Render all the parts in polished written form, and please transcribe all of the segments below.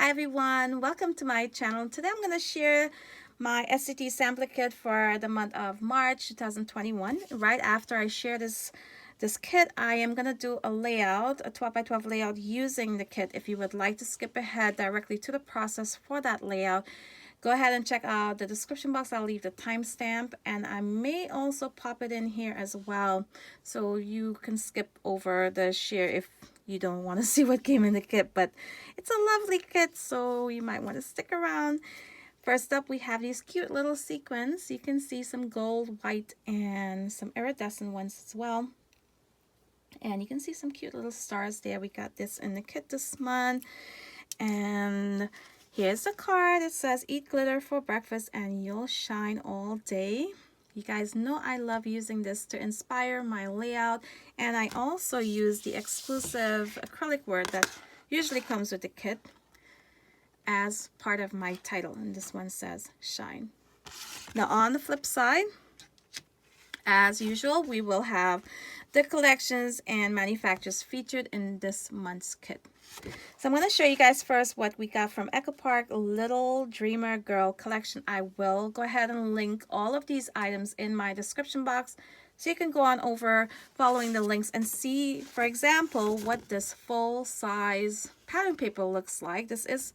Hi everyone, welcome to my channel. Today I'm going to share my SCT Sampler kit for the month of March 2021. Right after I share this kit, I am going to do a layout, a 12 by 12 layout using the kit. If you would like to skip ahead directly to the process for that layout, go ahead and check out the description box. I'll leave the timestamp, and I may also pop it in here as well, so you can skip over the share if you don't want to see what came in the kit. But it's a lovely kit, so you might want to stick around. First up, we have these cute little sequins. You can see some gold, white, and some iridescent ones as well. And you can see some cute little stars there. We got this in the kit this month. And here's the card. It says, "Eat glitter for breakfast and you'll shine all day." You guys know I love using this to inspire my layout. And I also use the exclusive acrylic word that usually comes with the kit as part of my title. And this one says, "Shine." Now on the flip side, as usual, we will have the collections and manufacturers featured in this month's kit. So I'm going to show you guys first what we got from Echo Park Little Dreamer Girl collection. I will go ahead and link all of these items in my description box, so you can go on over following the links and see, for example, what this full size pattern paper looks like. This is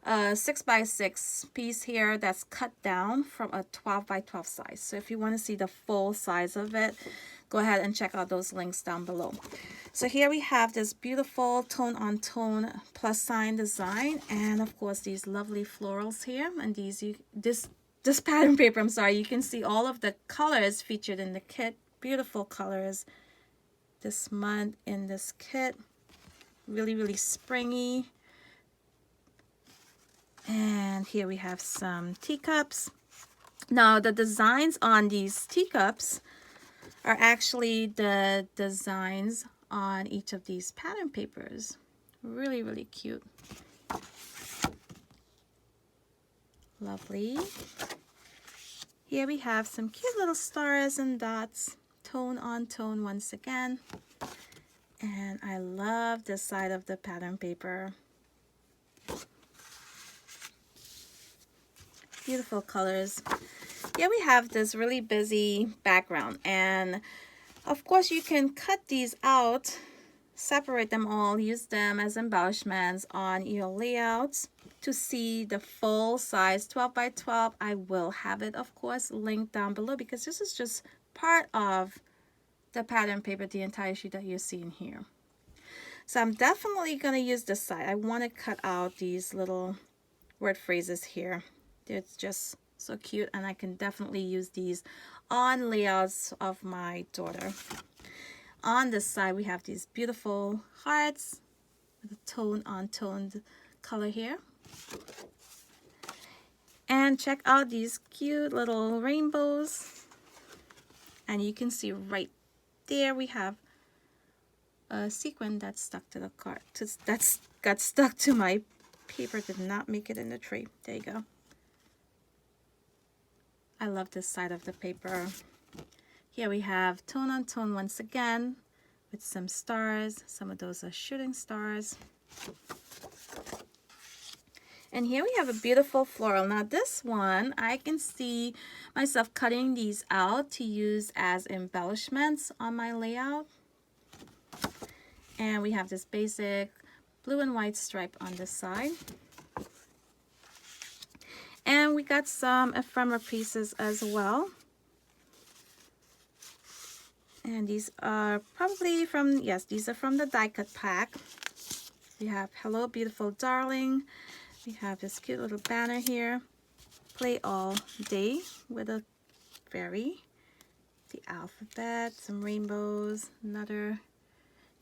a 6 by 6 piece here that's cut down from a 12 by 12 size. So if you want to see the full size of it, go ahead and check out those links down below. So here we have this beautiful tone on tone plus sign design, and of course these lovely florals here, and this pattern paper, I'm sorry, you can see all of the colors featured in the kit. Beautiful colors this month in this kit. Really springy. And here we have some teacups. Now the designs on these teacups are actually the designs on each of these pattern papers. Really cute. Lovely. Here we have some cute little stars and dots, tone on tone once again. And I love this side of the pattern paper. Beautiful colors. Here we have this really busy background, and of course you can cut these out, separate them all, use them as embellishments on your layouts to see the full size 12 by 12. I will have it, of course, linked down below, because this is just part of the pattern paper, the entire sheet that you're seeing here. So I'm definitely going to use this side. I want to cut out these little word phrases here. It's just so cute, and I can definitely use these on layouts of my daughter. On this side, we have these beautiful hearts with a tone on toned color here. And check out these cute little rainbows. And you can see right there we have a sequin that's stuck to the card. That's got stuck to my paper, did not make it in the tray. There you go. I love this side of the paper. Here we have tone on tone once again with some stars. Some of those are shooting stars. And here we have a beautiful floral. Now this one, I can see myself cutting these out to use as embellishments on my layout. And we have this basic blue and white stripe on this side. And we got some ephemera pieces as well. And these are probably from, yes, these are from the die cut pack. We have Hello Beautiful Darling. We have this cute little banner here. Play all day with a fairy. The alphabet, some rainbows, another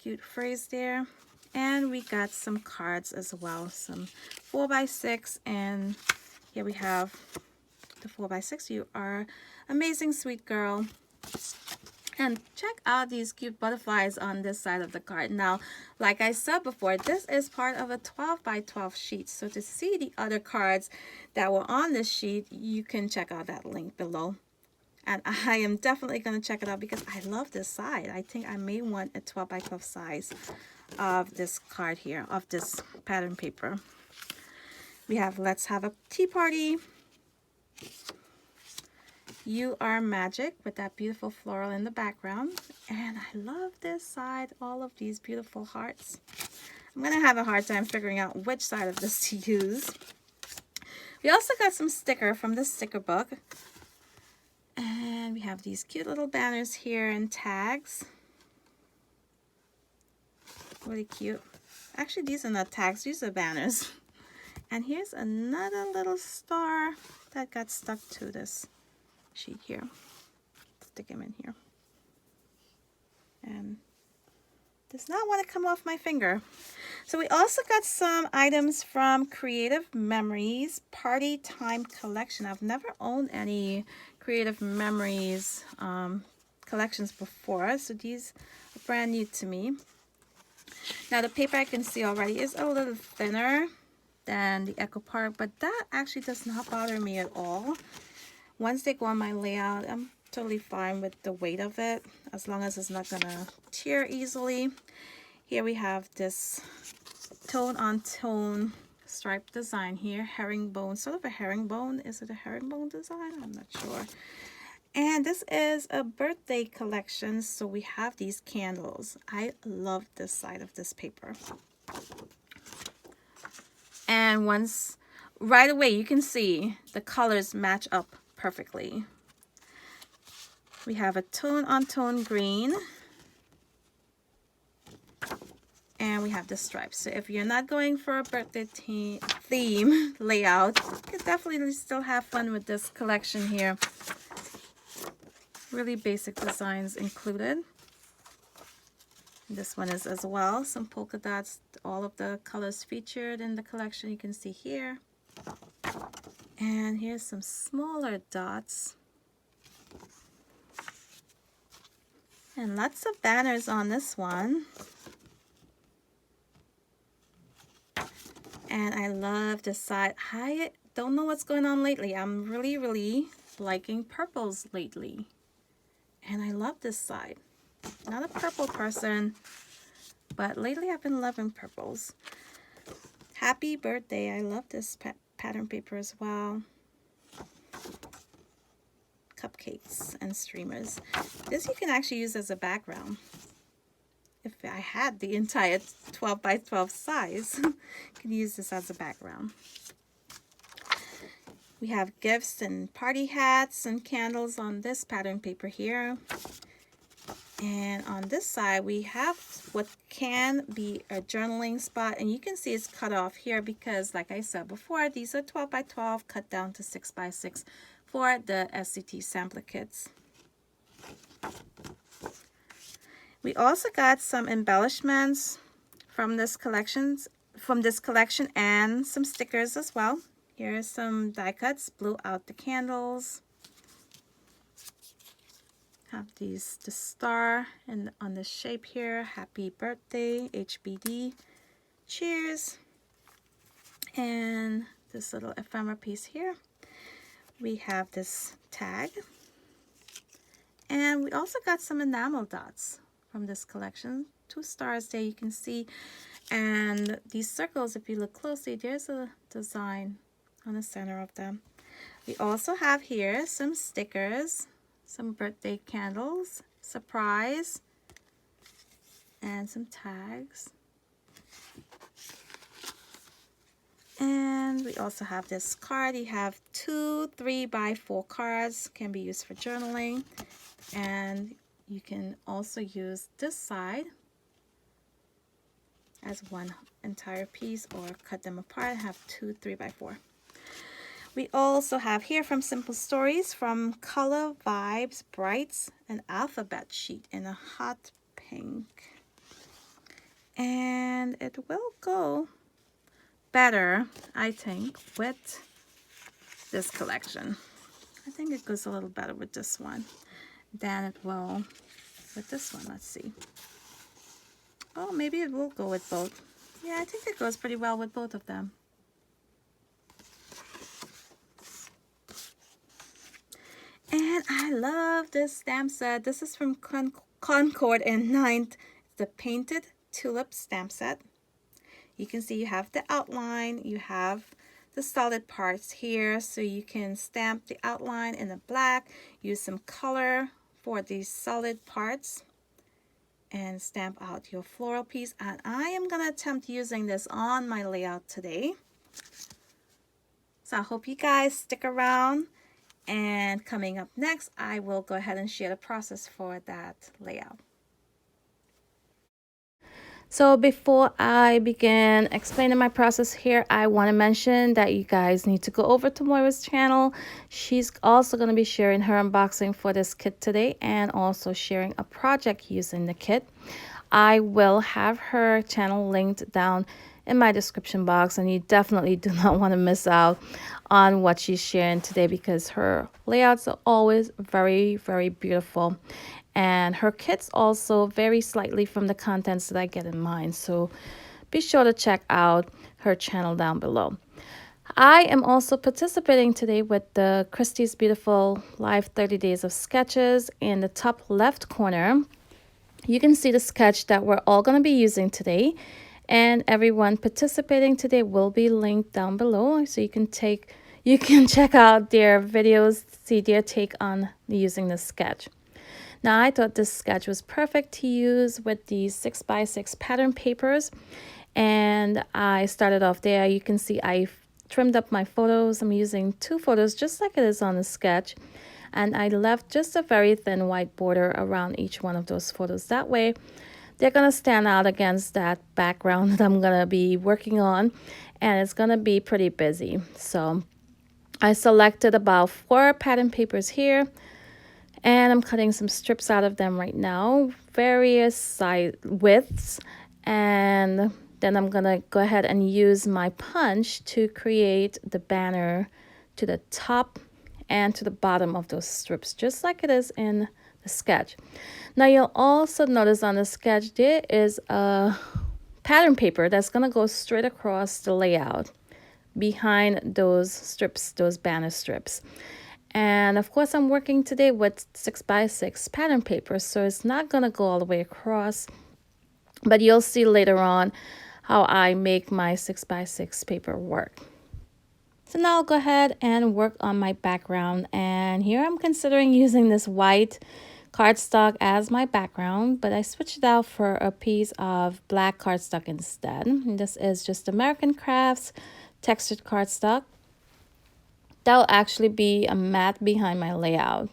cute phrase there. And we got some cards as well, some 4 by 6, and here we have the 4 by 6. You are amazing, sweet girl. And check out these cute butterflies on this side of the card. Now, like I said before, this is part of a 12 by 12 sheet. So to see the other cards that were on this sheet, you can check out that link below. And I am definitely going to check it out because I love this side. I think I may want a 12 by 12 size of this card here, of this pattern paper. We have Let's Have a Tea Party. You Are Magic with that beautiful floral in the background. And I love this side, all of these beautiful hearts. I'm going to have a hard time figuring out which side of this to use. We also got some sticker from the sticker book. And we have these cute little banners here and tags. Really cute. Actually, these are not tags, these are banners. And here's another little star that got stuck to this sheet here. Stick him in here. And does not want to come off my finger. So we also got some items from Creative Memories Party Time Collection. I've never owned any Creative Memories collections before, so these are brand new to me. Now the paper I can see already is a little thinner than the Echo Park, but that actually does not bother me at all. Once they go on my layout, I'm totally fine with the weight of it, as long as it's not gonna tear easily. Here we have this tone-on-tone stripe design here, herringbone, sort of a herringbone. Is it a herringbone design? I'm not sure. And this is a birthday collection, so we have these candles. I love this side of this paper. And once, right away, you can see the colors match up perfectly. We have a tone-on-tone green. And we have the stripes. So if you're not going for a birthday theme layout, you can definitely still have fun with this collection here. Really basic designs included. This one is as well. Some polka dots, all of the colors featured in the collection you can see here. And here's some smaller dots. And lots of banners on this one. And I love this side. I don't know what's going on lately. I'm really liking purples lately. And I love this side. Not a purple person, but lately I've been loving purples. Happy birthday. I love this pattern paper as well. Cupcakes and streamers. This you can actually use as a background. If I had the entire 12 by 12 size, I could use this as a background. We have gifts and party hats and candles on this pattern paper here. And on this side, we have what can be a journaling spot. And you can see it's cut off here because, like I said before, these are 12 by 12 cut down to 6 by 6 for the SCT Sampler kits. We also got some embellishments from this collection and some stickers as well. Here are some die cuts, blew out the candles. Have the star and on the shape here. Happy birthday, HBD. Cheers. And this little ephemera piece here. We have this tag. And we also got some enamel dots from this collection. 2 stars there you can see. And these circles, if you look closely, there's a design on the center of them. We also have here some stickers, some birthday candles, surprise, and some tags. And we also have this card. You have 2 3 by 4 cards, can be used for journaling. And you can also use this side as one entire piece or cut them apart and have 2 3 by 4. We also have here from Simple Stories from Color Vibes Brights an alphabet sheet in a hot pink. And it will go better, I think, with this collection. I think it goes a little better with this one than it will with this one. Let's see. Oh, maybe it will go with both. Yeah, I think it goes pretty well with both of them. And I love this stamp set. This is from Concord and 9th. The Painted Tulip stamp set. You can see you have the outline, you have the solid parts here, so you can stamp the outline in the black, use some color for these solid parts, and stamp out your floral piece. And I am going to attempt using this on my layout today. So I hope you guys stick around, and coming up next, I will go ahead and share the process for that layout. So before I begin explaining my process here, I want to mention that you guys need to go over to Moira's channel. She's also going to be sharing her unboxing for this kit today, and also sharing a project using the kit. I will have her channel linked down in my description box, and you definitely do not want to miss out on what she's sharing today, because her layouts are always very, very beautiful. And her kits also vary slightly from the contents that I get in mine. So be sure to check out her channel down below. I am also participating today with the Christie's Beautiful Live 30 Days of Sketches. In the top left corner, you can see the sketch that we're all going to be using today. And everyone participating today will be linked down below. So you can check out their videos, see their take on using the sketch. Now, I thought this sketch was perfect to use with these 6x6 pattern papers, and I started off there. You can see I trimmed up my photos. I'm using 2 photos just like it is on the sketch, and I left just a very thin white border around each one of those photos. That way, they're going to stand out against that background that I'm going to be working on, and it's going to be pretty busy. So I selected about 4 pattern papers here, and I'm cutting some strips out of them right now, various size widths, and then I'm gonna go ahead and use my punch to create the banner to the top and to the bottom of those strips, just like it is in the sketch. Now you'll also notice on the sketch there is a pattern paper that's gonna go straight across the layout behind those strips, those banner strips. And of course, I'm working today with 6x6 pattern paper, so it's not going to go all the way across. But you'll see later on how I make my 6x6 paper work. So now I'll go ahead and work on my background. And here I'm considering using this white cardstock as my background, but I switched it out for a piece of black cardstock instead. And this is just American Crafts textured cardstock. That'll actually be a mat behind my layout.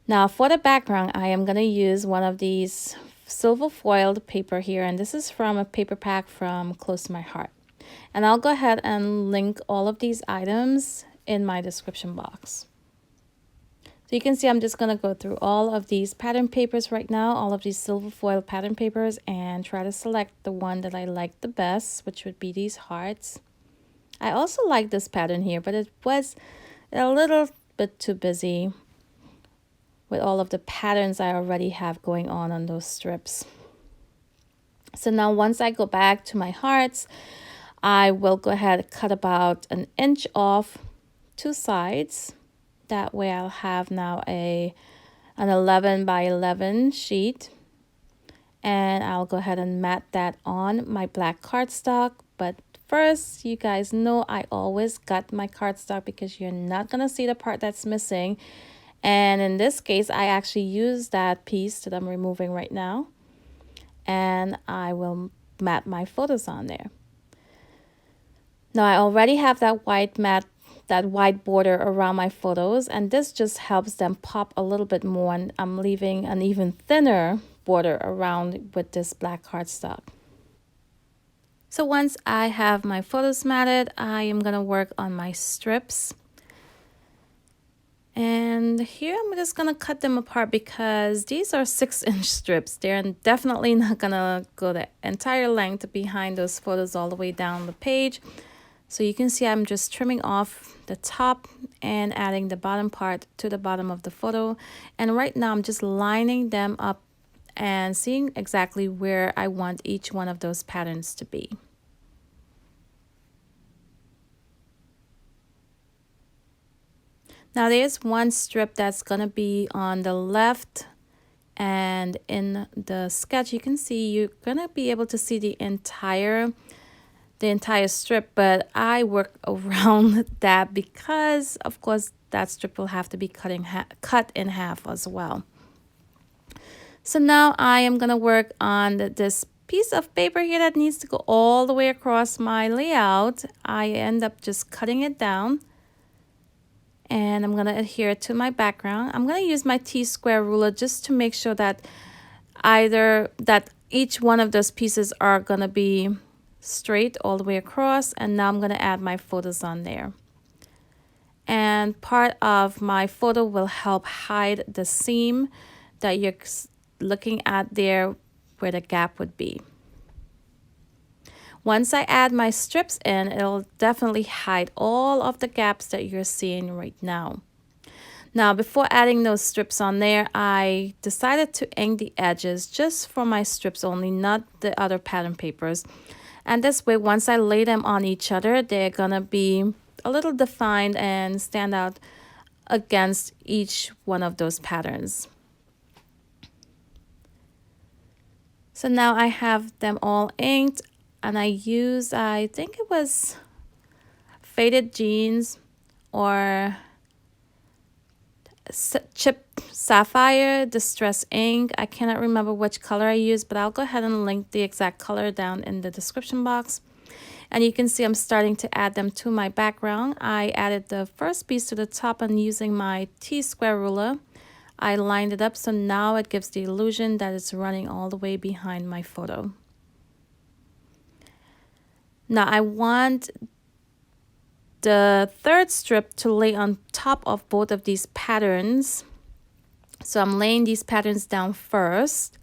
Now for the background, I am going to use one of these silver foiled paper here, and this is from a paper pack from Close to My Heart. And I'll go ahead and link all of these items in my description box. So you can see I'm just going to go through all of these pattern papers right now, all of these silver foil pattern papers, and try to select the one that I like the best, which would be these hearts. I also like this pattern here, but it was a little bit too busy with all of the patterns I already have going on those strips. So now once I go back to my hearts, I will go ahead and cut about 1 inch off 2 sides. That way I'll have now an 11 by 11 sheet. And I'll go ahead and mat that on my black cardstock. But first, you guys know I always gut my cardstock because you're not going to see the part that's missing. And in this case, I actually use that piece that I'm removing right now. And I will mat my photos on there. Now I already have that white border around my photos, and this just helps them pop a little bit more. And I'm leaving an even thinner border around with this black cardstock. So once I have my photos matted, I am going to work on my strips. And here I'm just going to cut them apart because these are 6-inch strips. They're definitely not going to go the entire length behind those photos all the way down the page. So you can see I'm just trimming off the top and adding the bottom part to the bottom of the photo. And right now I'm just lining them up and seeing exactly where I want each one of those patterns to be. Now there's one strip that's going to be on the left, and in the sketch you can see you're going to be able to see the entire the entire strip, but I work around that because of course that strip will have to be cut in half as well. So now I am gonna work on this piece of paper here that needs to go all the way across my layout. I end up just cutting it down, and I'm gonna adhere it to my background. I'm gonna use my T-square ruler just to make sure that each one of those pieces are gonna be straight all the way across. And now I'm gonna add my photos on there. And part of my photo will help hide the seam that you're looking at there where the gap would be. Once I add my strips in, it'll definitely hide all of the gaps that you're seeing right now. Now, before adding those strips on there, I decided to ink the edges just for my strips only, not the other pattern papers. And this way, once I lay them on each other, they're gonna be a little defined and stand out against each one of those patterns. So now I have them all inked, and I think it was Faded Jeans or Chip Sapphire Distress ink. I cannot remember which color I used, but I'll go ahead and link the exact color down in the description box. And you can see I'm starting to add them to my background. I added the first piece to the top, and using my T-square ruler, I lined it up, so now it gives the illusion that it's running all the way behind my photo. Now I want the third strip to lay on top of both of these patterns. So I'm laying these patterns down first,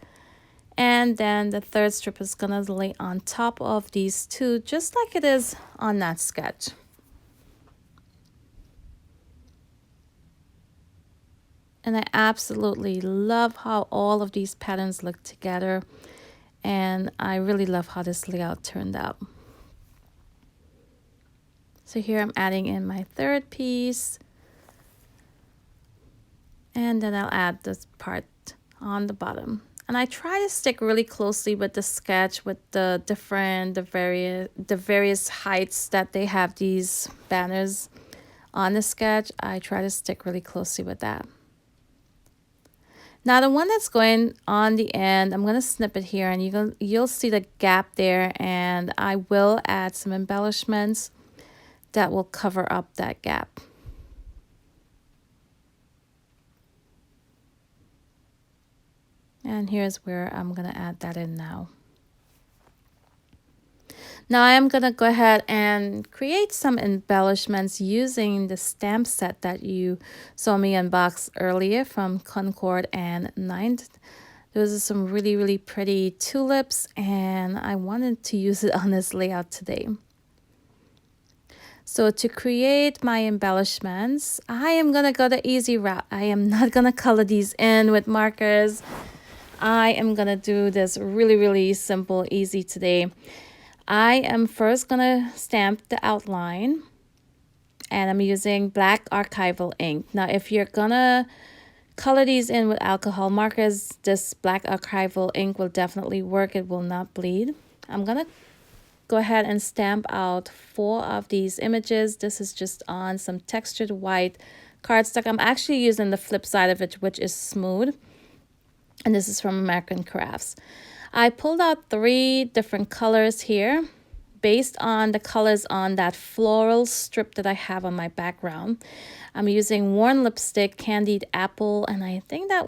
and then the third strip is gonna lay on top of these two, just like it is on that sketch. And I absolutely love how all of these patterns look together, and I really love how this layout turned out. So here I'm adding in my third piece, and then I'll add this part on the bottom. And I try to stick really closely with the sketch, with the various heights that they have these banners on the sketch. I try to stick really closely with that. Now the one that's going on the end, I'm going to snip it here, and you'll see the gap there, and I will add some embellishments that will cover up that gap. And here's where I'm going to add that in now. Now I am going to go ahead and create some embellishments using the stamp set that you saw me unbox earlier from Concord and 9th. Those are some really, really pretty tulips, and I wanted to use it on this layout today. So to create my embellishments, I am going to go the easy route. I am not going to color these in with markers. I am going to do this really, really simple, easy today. I am first going to stamp the outline, and I'm using black Archival ink. Now, if you're going to color these in with alcohol markers, this black Archival ink will definitely work. It will not bleed. I'm going to go ahead and stamp out 4 of these images. This is just on some textured white cardstock. I'm actually using the flip side of it, which is smooth. And this is from American Crafts. I pulled out 3 different colors here based on the colors on that floral strip that I have on my background. I'm using Worn Lipstick, Candied Apple, and I think that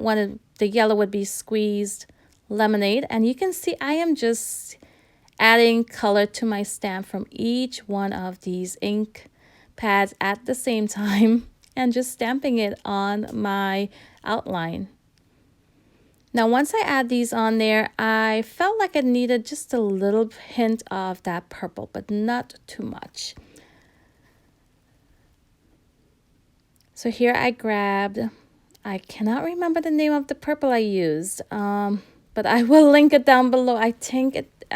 the yellow would be Squeezed Lemonade. And you can see I am just adding color to my stamp from each one of these ink pads at the same time and just stamping it on my outline. Now, once I add these on there, I felt like it needed just a little hint of that purple, but not too much. So here I grabbed, I cannot remember the name of the purple I used, but I will link it down below. I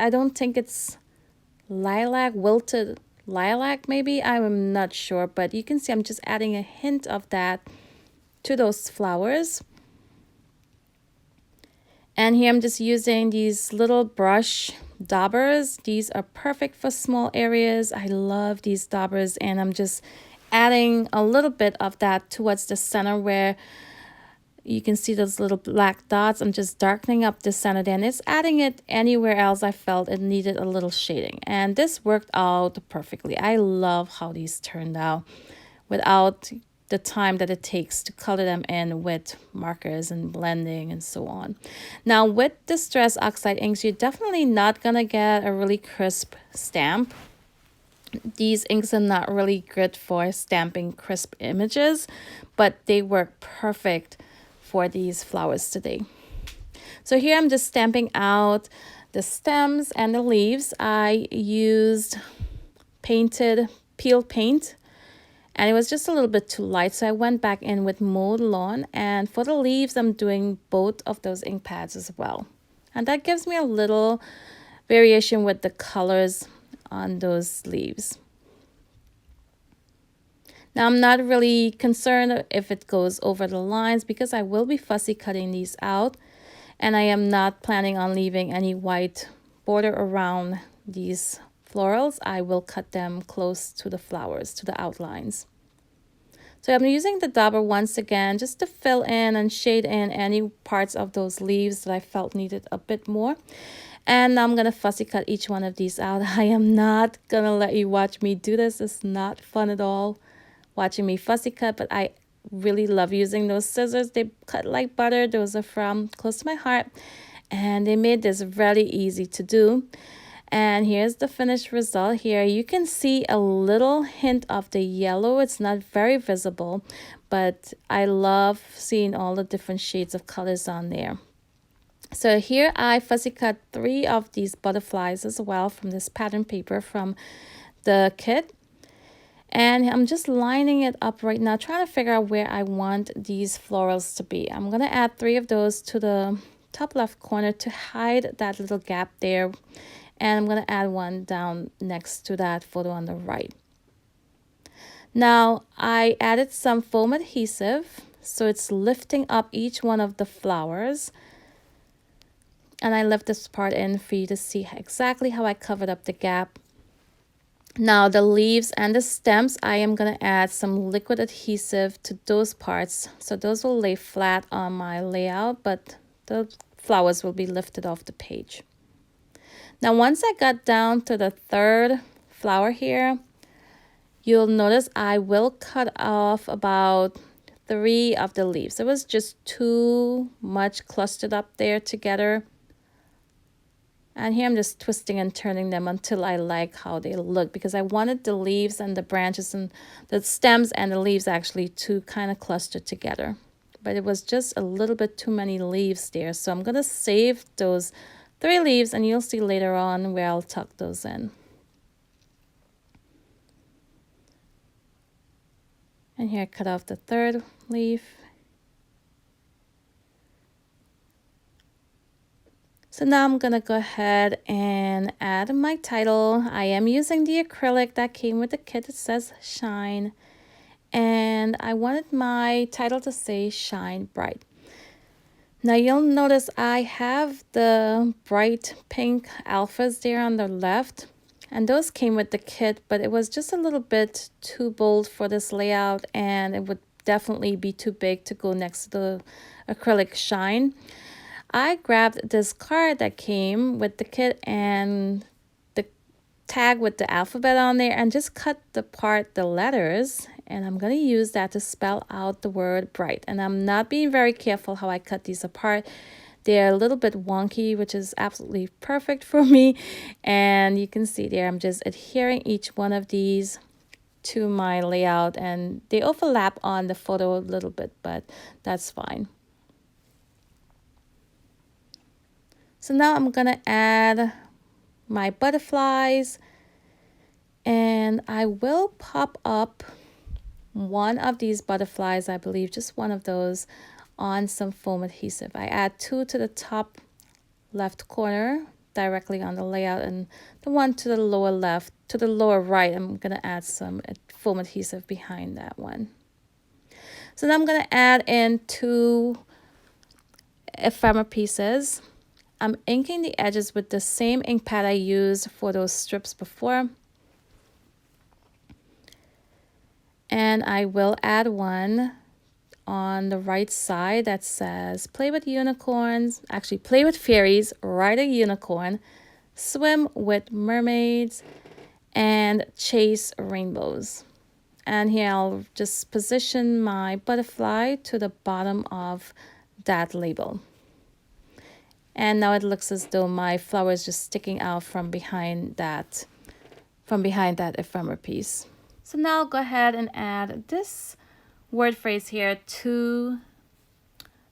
don't think it's lilac, wilted lilac maybe. I'm not sure, but you can see I'm just adding a hint of that to those flowers. And here I'm just using these little brush daubers. These are perfect for small areas. I love these daubers, and I'm just adding a little bit of that towards the center where you can see those little black dots. I'm just darkening up the center there, and it's adding it anywhere else I felt it needed a little shading. And this worked out perfectly. I love how these turned out without the time that it takes to color them in with markers and blending and so on. Now with Distress Oxide inks, you're definitely not gonna get a really crisp stamp. These inks are not really good for stamping crisp images, but they work perfect for these flowers today. So here I'm just stamping out the stems and the leaves. I used peeled paint, and it was just a little bit too light, so I went back in with Mowed Lawn. And for the leaves, I'm doing both of those ink pads as well, and that gives me a little variation with the colors on those leaves. Now I'm not really concerned if it goes over the lines because I will be fussy cutting these out, and I am not planning on leaving any white border around these florals. I will cut them close to the flowers, to the outlines. So I'm using the dauber once again just to fill in and shade in any parts of those leaves that I felt needed a bit more. And I'm going to fussy cut each one of these out. I am not going to let you watch me do this. It's not fun at all watching me fussy cut, but I really love using those scissors. They cut like butter. Those are from close to my heart, and they made this really easy to do. And here's the finished result. Here you can see a little hint of the yellow. It's not very visible, but I love seeing all the different shades of colors on there. So here I fussy cut 3 of these butterflies as well from this pattern paper from the kit. And I'm just lining it up right now, trying to figure out where I want these florals to be. I'm going to add 3 of those to the top left corner to hide that little gap there. And I'm going to add 1 down next to that photo on the right. Now, I added some foam adhesive, so it's lifting up each one of the flowers. And I left this part in for you to see exactly how I covered up the gap. Now the leaves and the stems, I am going to add some liquid adhesive to those parts. So those will lay flat on my layout, but the flowers will be lifted off the page. Now once I got down to the 3rd flower here, you'll notice I will cut off about 3 of the leaves. It was just too much clustered up there together. And here I'm just twisting and turning them until I like how they look, because I wanted the leaves and the branches and the stems and the leaves actually to kind of cluster together. But it was just a little bit too many leaves there. So I'm going to save those 3 leaves, and you'll see later on where I'll tuck those in. And here I cut off the 3rd leaf. So now I'm going to go ahead and add my title. I am using the acrylic that came with the kit. It says Shine. And I wanted my title to say Shine Bright. Now you'll notice I have the bright pink alphas there on the left. And those came with the kit, but it was just a little bit too bold for this layout. And it would definitely be too big to go next to the acrylic Shine. I grabbed this card that came with the kit and the tag with the alphabet on there and just cut the letters, and I'm going to use that to spell out the word bright. And I'm not being very careful how I cut these apart. They're a little bit wonky, which is absolutely perfect for me. And you can see there I'm just adhering each one of these to my layout, and they overlap on the photo a little bit, but that's fine. So now I'm going to add my butterflies, and I will pop up 1 of these butterflies, I believe, just 1 of those, on some foam adhesive. I add 2 to the top left corner directly on the layout, and the 1 to the lower left, to the lower right, I'm going to add some foam adhesive behind that one. So now I'm going to add in 2 ephemera pieces. I'm inking the edges with the same ink pad I used for those strips before. And I will add one on the right side that says play with unicorns, actually play with fairies, ride a unicorn, swim with mermaids, and chase rainbows. And here I'll just position my butterfly to the bottom of that label. And now it looks as though my flower is just sticking out from behind that ephemera piece. So now I'll go ahead and add this word phrase here to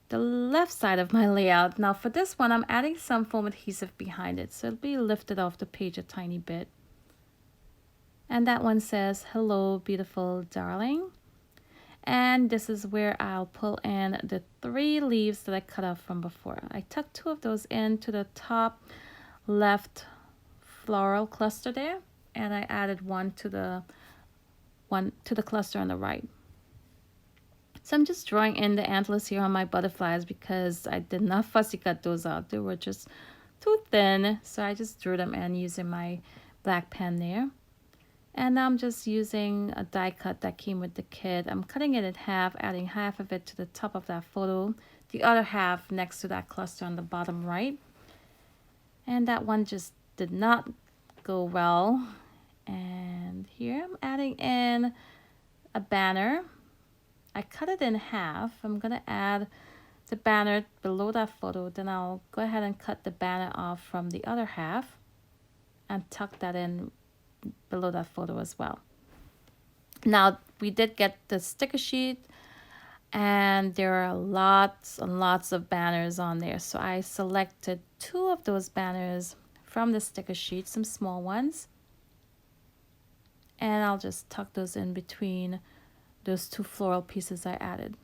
the left side of my layout. Now for this one, I'm adding some foam adhesive behind it, so it'll be lifted off the page a tiny bit. And that one says, hello, beautiful darling. And this is where I'll pull in the 3 leaves that I cut off from before. I tucked 2 of those into the top left floral cluster there, and I added one to the cluster on the right. So I'm just drawing in the antlers here on my butterflies because I did not fussy cut those out. They were just too thin, so I just drew them in using my black pen there. And now I'm just using a die cut that came with the kit. I'm cutting it in half, adding half of it to the top of that photo, the other half next to that cluster on the bottom right. And that one just did not go well. And here I'm adding in a banner. I cut it in half. I'm going to add the banner below that photo. Then I'll go ahead and cut the banner off from the other half and tuck that in below that photo as well. Now we did get the sticker sheet, and there are lots and lots of banners on there. So I selected 2 of those banners from the sticker sheet, some small ones. And I'll just tuck those in between those 2 floral pieces I added.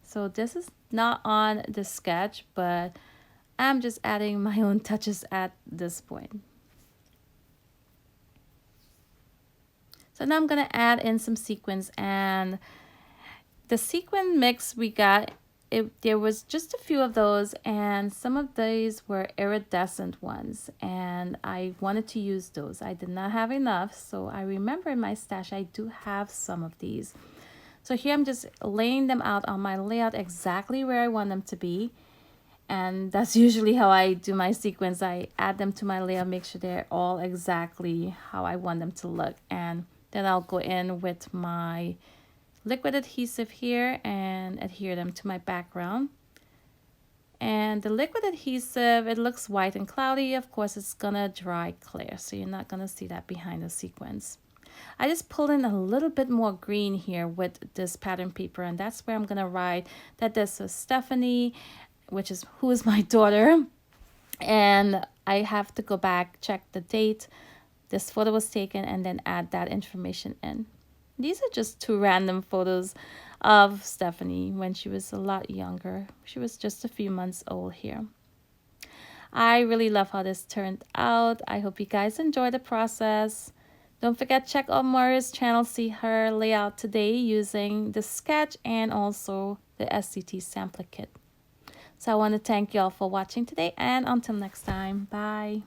So this is not on the sketch, but I'm just adding my own touches at this point. So now I'm going to add in some sequins, and the sequin mix we got, there was just a few of those, and some of these were iridescent ones, and I wanted to use those. I did not have enough, so I remember in my stash I do have some of these. So here I'm just laying them out on my layout exactly where I want them to be. And that's usually how I do my sequins. I add them to my layout, make sure they're all exactly how I want them to look. And then I'll go in with my liquid adhesive here and adhere them to my background. And the liquid adhesive, it looks white and cloudy. Of course, it's gonna dry clear, so you're not gonna see that behind the sequins. I just pulled in a little bit more green here with this pattern paper, and that's where I'm gonna write that this is Stephanie, who is my daughter. And I have to go back, check the date this photo was taken, and then add that information in. These are just 2 random photos of Stephanie when she was a lot younger. She was just a few months old here. I really love how this turned out. I hope you guys enjoy the process. Don't forget, check out Moira's channel, see her layout today using the sketch and also the SCT Sampler kit. So I want to thank you all for watching today, and until next time, bye.